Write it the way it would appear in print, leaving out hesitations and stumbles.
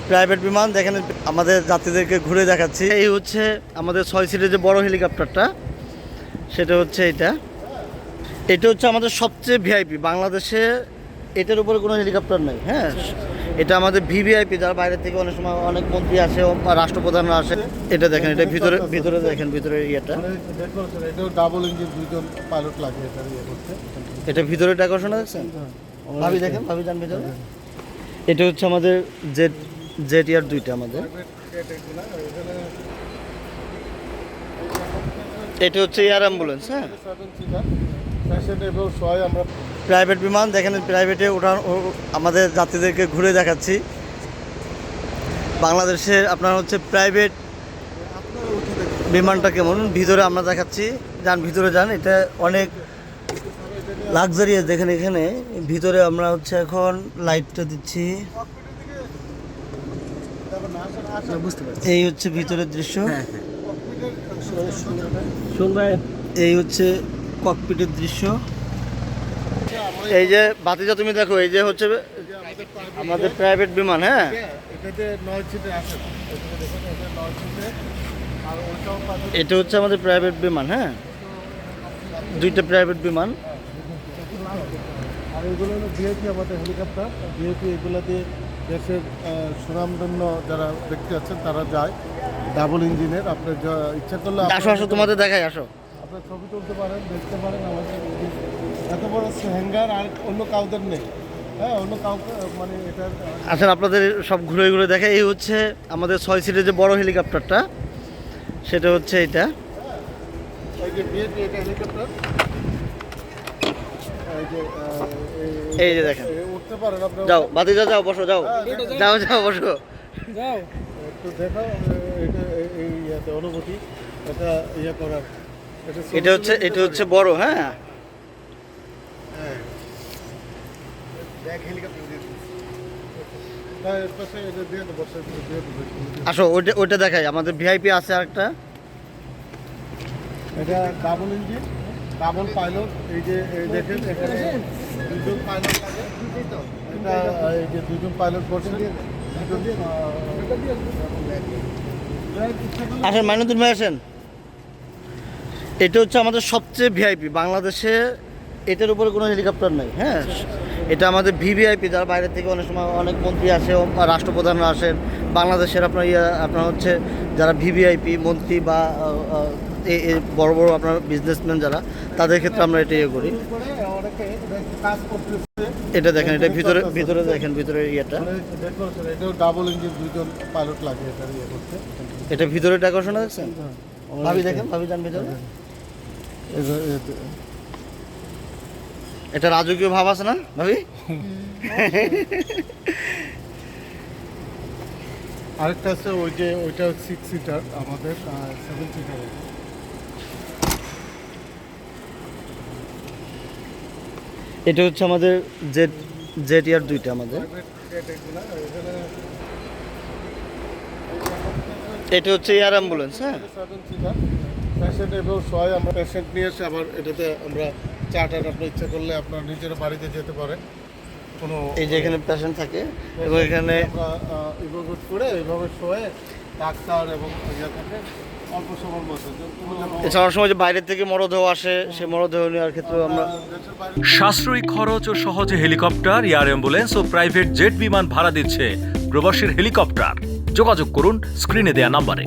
Private বিমান দেখেন, আমাদের যাত্রীদেরকে ঘুরে দেখাচ্ছি। এই হচ্ছে আমাদের 6 সিটের যে বড় হেলিকপ্টারটা, সেটা হচ্ছে এটা হচ্ছে আমাদের সবচেয়ে ভিআইপি বাংলাদেশে। এটার উপরে কোনো হেলিকপ্টার নেই। হ্যাঁ, এটা আমাদের ভিভিআইপি, যারা বাইরে থেকে অনেক সময় অনেক মন্ত্রী আসে, রাষ্ট্রপ্রধানরা আসে। এটা দেখেন, এটা ভিতরে দেখেন, ভিতরে ইয়েটা, ডাবল ইঞ্জিন, দুইজন পাইলট লাগে এটা ইয়ে করতে। এটা ভিতরে ডেকোরেশন দেখছেন, ভাবি দেখেন, ভাবি যান ভিতরে। এটা হচ্ছে আমাদের জেট ইয়ার দুইটা আমাদের। এটা হচ্ছে এয়ার অ্যাম্বুলেন্স। হ্যাঁ, আমরা প্রাইভেট বিমান দেখেন, প্রাইভেটে আমাদের যাত্রীদেরকে ঘুরে দেখাচ্ছি। বাংলাদেশের আপনার হচ্ছে প্রাইভেট বিমানটা কেমন ভিতরে আমরা দেখাচ্ছি। যান ভিতরে যান, এটা অনেক লাক্সারিয়াস। দেখেন এখানে ভিতরে আমরা হচ্ছে এখন লাইটটা দিচ্ছি। এই হচ্ছে ভিতরের দৃশ্য। এই হচ্ছে ককপিটের দৃশ্য। এই যে বাতিজা তুমি দেখো, এই যে হচ্ছে আমাদের প্রাইভেট বিমান। হ্যাঁ, এটা হচ্ছে আমাদের প্রাইভেট বিমান। হ্যাঁ, দুইটা প্রাইভেট বিমান। আর এগুলো হলো ভিআইপি, আমাদের হেলিকপ্টার ভিআইপি। এগুলোতে দেশের সুনামধন্য যারা ব্যক্তি আছেন তারা যায়, ডাবল ইঞ্জিনের। আপনার ইচ্ছা করলে আসো আসো, তোমাদের দেখাই, আসো। আপনার ছবি তুলতে পারেন, দেখতে পারেন। আমাদের এত বড় হ্যাঙ্গার আর অন্য কাউদের নেই। হ্যাঁ, অন্য কাউকে মানে এটা আসেন, আপনাদের সব ঘুরে ঘুরে দেখে। এই হচ্ছে আমাদের 6 সিটের যে বড় হেলিকপ্টারটা, সেটা হচ্ছে এটা। এই যে ভিআইপি, এটা হেলিকপ্টার। এই যে দেখেন, উঠতে পারেন আপনারা। যাও বাতিজা, যাও বসো, যাও যাও যাও বসো, যাও একটু দেখাও এটা, এই ইয়াতে অনুভূতি, এটা ইয়ে করার। এটা হচ্ছে বড়। হ্যাঁ, আসো ওইটা দেখাই। আমাদের ভিআইপি আছে আরেকটা, এটা ডাবল ইঞ্জিন, ডাবল পাইলট। এই যে দেখেন এখানে দুজন পাইলট লাগে। এটা এই যে দুজন পাইলট বসে। আসেন মাইনুদ্দিন ভাই, আসেন। এটা হচ্ছে আমাদের সবচেয়ে ভিআইপি বাংলাদেশে। এটার উপরে কোনো হেলিকপ্টার নেই। হ্যাঁ, এটা আমাদের ভিভিআইপি, যারা বাইরে থেকে অনেক সময় অনেক মন্ত্রী আসে, রাষ্ট্রপ্রধানরা আসেন। বাংলাদেশের আপনার হচ্ছে যারা ভিভিআইপি মন্ত্রী বা বড় বড় আপনার বিজনেসম্যান যারা, তাদের ক্ষেত্রে আমরা এটা ইয়ে করি। এটা দেখেন, এটা ভিতরে দেখেন, ভিতরে ইয়েটা, এটাও ডাবল ইঞ্জিন, দুইজন পাইলট লাগে এটা ইয়ে করতে। এটা ভিতরে ডেকোরেশন দেখছেন, ভাবি দেখেন, ভাবি যান ভিতরে। এটা রাজকীয় ভাব আছে না ভাবি? আরেকটা আছে ওই যে, ওইটা 6 সিটার, আমাদের 7 সিটার। এটা হচ্ছে আমাদের জেট ইয়ার দুইটা আমাদের। এটা হচ্ছে এয়ার অ্যাম্বুলেন্স। হ্যাঁ, 7 সিটার পেশেন্ট এবং সবাই আমরা পেশেন্ট নিয়ে এসে আবার এটাতে আমরা চার্টার, আপনার ইচ্ছা করলে আপনার নিজের বাড়িতে যেতে পারেন। কোনো এই যে এখানে পেশেন্ট থাকে এবং এখানে আমরা ইভাকুয়েট করে এইভাবে শোয়ে ডাক্তার এবং ইয়ে থাকে অল্প সময়ের মধ্যে। এছাড়া সময় যে বাইরে থেকে মরদেহ আসে, সেই মরদেহ নেওয়ার ক্ষেত্রেও আমরা সাশ্রয়ী খরচ ও সহজে হেলিকপ্টার, এয়ার অ্যাম্বুলেন্স ও প্রাইভেট জেট বিমান ভাড়া দিচ্ছে প্রবাসীর হেলিকপ্টার। যোগাযোগ করুন স্ক্রিনে দেয়া নাম্বারে।